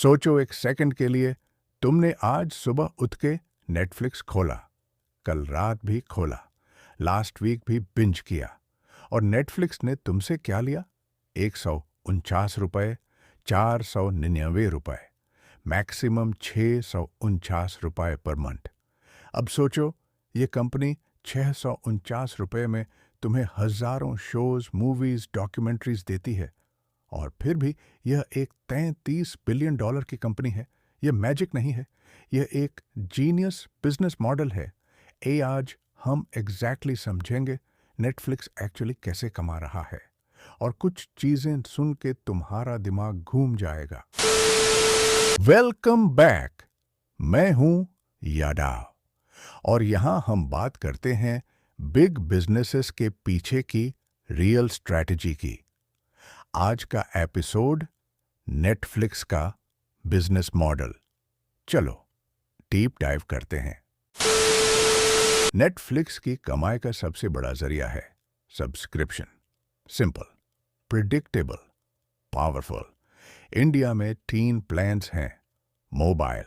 सोचो एक सेकंड के लिए, तुमने आज सुबह उठ के नेटफ्लिक्स खोला, कल रात भी खोला, लास्ट वीक भी बिंज किया, और नेटफ्लिक्स ने तुमसे क्या लिया? 149 रुपए, 499 रुपए, मैक्सिमम 649 रुपए पर मंथ। अब सोचो, ये कंपनी 649 रुपए में तुम्हें हजारों शोज, मूवीज, डॉक्यूमेंट्रीज देती है, और फिर भी यह एक $33 बिलियन की कंपनी है। यह मैजिक नहीं है, यह एक जीनियस बिजनेस मॉडल है। आज हम एग्जैक्टली समझेंगे नेटफ्लिक्स एक्चुअली कैसे कमा रहा है, और कुछ चीजें सुन के तुम्हारा दिमाग घूम जाएगा। वेलकम बैक, मैं हूं यादाव, और यहां हम बात करते हैं बिग बिजनेसेस के पीछे की रियल स्ट्रैटेजी की। आज का एपिसोड नेटफ्लिक्स का बिजनेस मॉडल। चलो डीप डाइव करते हैं। नेटफ्लिक्स की कमाई का सबसे बड़ा जरिया है subscription. Simple, predictable, powerful. India में 3 प्लान्स हैं। मोबाइल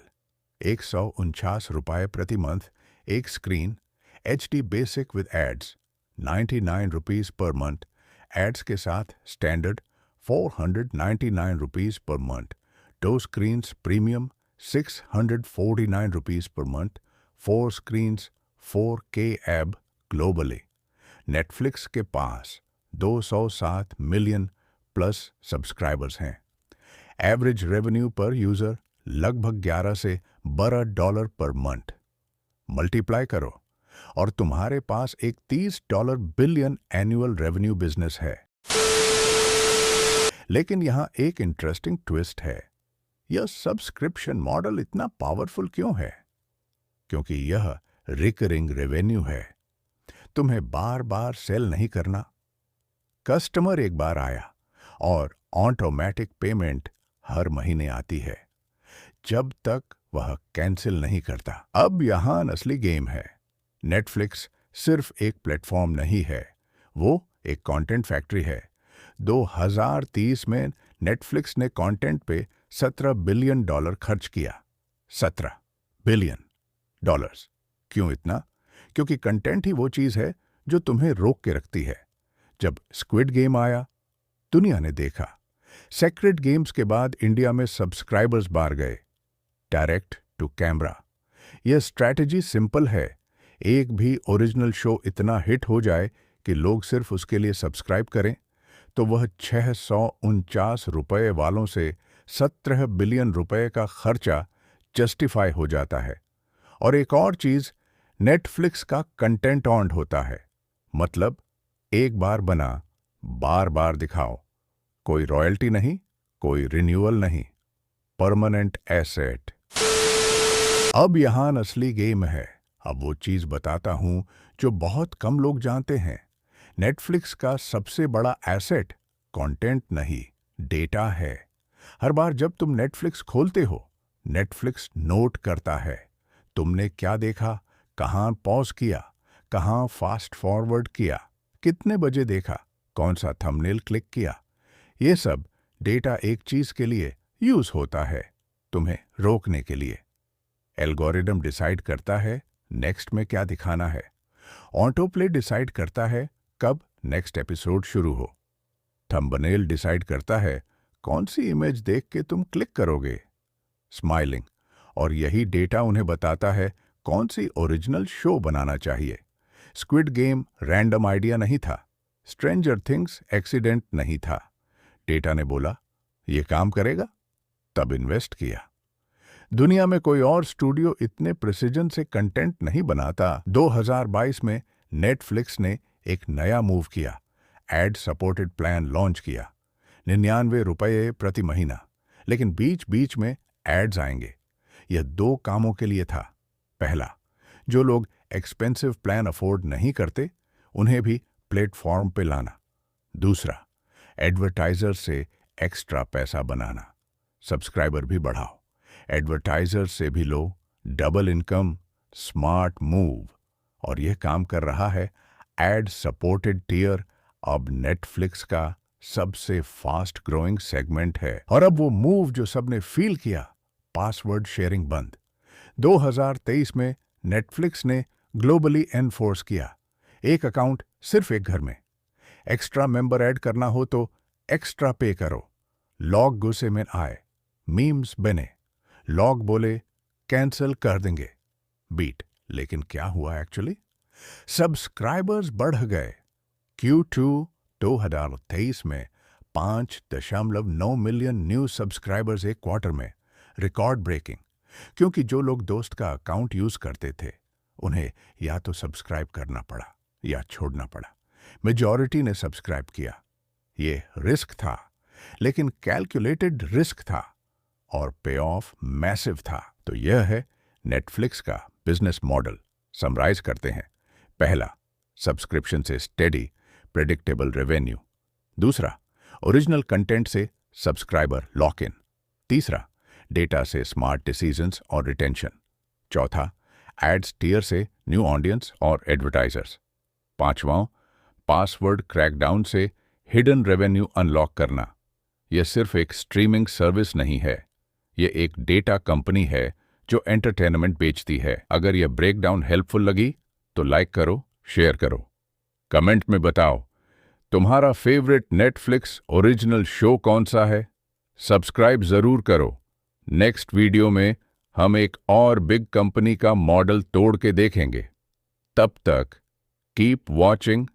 149 रुपए प्रति मंथ, एक screen, HD basic with ads 99 rupees per month, ads के साथ standard 499 rupees per month, 2 screens premium 649 rupees per month, 4 screens 4K एब ग्लोबली। नेटफ्लिक्स के पास 207 मिलियन प्लस सब्सक्राइबर्स हैं। एवरेज रेवेन्यू पर यूजर लगभग 11 से $12 पर मंथ। मल्टीप्लाई करो और तुम्हारे पास एक $30 बिलियन एनुअल रेवेन्यू बिजनेस है। लेकिन यहां एक इंटरेस्टिंग ट्विस्ट है। यह सब्सक्रिप्शन मॉडल इतना पावरफुल क्यों है? क्योंकि यह रिकरिंग रेवेन्यू है। तुम्हें बार बार सेल नहीं करना। कस्टमर एक बार आया और ऑटोमेटिक पेमेंट हर महीने आती है, जब तक वह कैंसिल नहीं करता। अब यहां असली गेम है। नेटफ्लिक्स सिर्फ एक प्लेटफॉर्म नहीं है, वो एक कंटेंट फैक्ट्री है। 2030 में नेटफ्लिक्स ने कंटेंट पे $17 बिलियन खर्च किया। $17 बिलियन। क्यों इतना? क्योंकि कंटेंट ही वो चीज है जो तुम्हें रोक के रखती है। जब स्क्विड गेम आया, दुनिया ने देखा। सेक्रेड गेम्स के बाद इंडिया में सब्सक्राइबर्स बार गए। Direct to camera. यह स्ट्रैटेजी सिंपल है। एक भी ओरिजिनल शो इतना हिट हो जाए कि लोग सिर्फ उसके लिए सब्सक्राइब करें, तो वह 649 रुपए वालों से $17 बिलियन का खर्चा जस्टिफाई हो जाता है। और एक और चीज, नेटफ्लिक्स का कंटेंट ऑन होता है। मतलब एक बार बना, बार बार दिखाओ। कोई रॉयल्टी नहीं, कोई रिन्यूअल नहीं, परमानेंट एसेट। अब यहां असली गेम है। अब वो चीज बताता हूं जो बहुत कम लोग जानते हैं। नेटफ्लिक्स का सबसे बड़ा एसेट कंटेंट नहीं, डेटा है। हर बार जब तुम नेटफ्लिक्स खोलते हो, नेटफ्लिक्स नोट करता है तुमने क्या देखा, कहां पॉज किया, कहां फास्ट फॉरवर्ड किया, कितने बजे देखा, कौन सा थंबनेल क्लिक किया। ये सब डेटा एक चीज के लिए यूज होता है, तुम्हें रोकने के लिए। एल्गोरिदम डिसाइड करता है नेक्स्ट में क्या दिखाना है। ऑटो प्ले डिसाइड करता है कब नेक्स्ट एपिसोड शुरू हो। थंबनेल डिसाइड करता है कौन सी इमेज देख के तुम क्लिक करोगे। स्माइलिंग, और यही डेटा उन्हें बताता है कौन सी ओरिजिनल शो बनाना चाहिए। स्क्विड गेम रैंडम आइडिया नहीं था, स्ट्रेंजर थिंग्स एक्सीडेंट नहीं था। डेटा ने बोला यह काम करेगा, तब इन्वेस्ट किया। दुनिया में कोई और स्टूडियो इतने प्रिसिजन से कंटेंट नहीं बनाता। 2022 में नेटफ्लिक्स ने एक नया मूव किया। एड सपोर्टेड प्लान लॉन्च किया। 99 रुपये प्रति महीना, लेकिन बीच बीच में एड्स आएंगे। यह 2 कामों के लिए था। पहला, जो लोग एक्सपेंसिव प्लान अफोर्ड नहीं करते, उन्हें भी प्लेटफॉर्म पे लाना। दूसरा, एडवर्टाइजर से एक्स्ट्रा पैसा बनाना। सब्सक्राइबर भी बढ़ाओ, एडवर्टाइजर से भी लो, डबल इनकम, स्मार्ट मूव। और यह काम कर रहा है। एड सपोर्टेड टियर अब नेटफ्लिक्स का सबसे फास्ट ग्रोइंग सेगमेंट है। और अब वो मूव जो सबने फील किया, पासवर्ड शेयरिंग बंद। 2023 में नेटफ्लिक्स ने ग्लोबली एनफोर्स किया, एक अकाउंट सिर्फ एक घर में। एक्स्ट्रा मेंबर ऐड करना हो तो एक्स्ट्रा पे करो। लॉग गुस्से में आए, मीम्स बने, लॉग बोले कैंसिल कर देंगे, बीट। लेकिन क्या हुआ एक्चुअली? सब्सक्राइबर्स बढ़ गए। Q2 2023 में 5.9 मिलियन न्यू सब्सक्राइबर्स एक क्वार्टर में, रिकॉर्ड ब्रेकिंग। क्योंकि जो लोग दोस्त का अकाउंट यूज करते थे, उन्हें या तो सब्सक्राइब करना पड़ा या छोड़ना पड़ा। मेजॉरिटी ने सब्सक्राइब किया। ये रिस्क था, लेकिन कैलकुलेटेड रिस्क था और पे ऑफ मैसिव था। तो यह है नेटफ्लिक्स का बिजनेस मॉडल। समराइज करते हैं। पहला, सब्सक्रिप्शन से स्टेडी प्रेडिक्टेबल रेवेन्यू। दूसरा, ओरिजिनल कंटेंट से सब्सक्राइबर लॉक इन। तीसरा, डेटा से स्मार्ट डिसीजंस और रिटेंशन। चौथा, एड्स टियर से न्यू ऑडियंस और एडवर्टाइजर्स। पांचवां, पासवर्ड क्रैकडाउन से हिडन रेवेन्यू अनलॉक करना। यह सिर्फ एक स्ट्रीमिंग सर्विस नहीं है, यह एक डेटा कंपनी है जो एंटरटेनमेंट बेचती है। अगर यह ब्रेकडाउन हेल्पफुल लगी तो लाइक करो, शेयर करो, कमेंट में बताओ तुम्हारा फेवरेट नेटफ्लिक्स ओरिजिनल शो कौन सा है। सब्सक्राइब जरूर करो। नेक्स्ट वीडियो में हम एक और बिग कंपनी का मॉडल तोड़ के देखेंगे। तब तक कीप वॉचिंग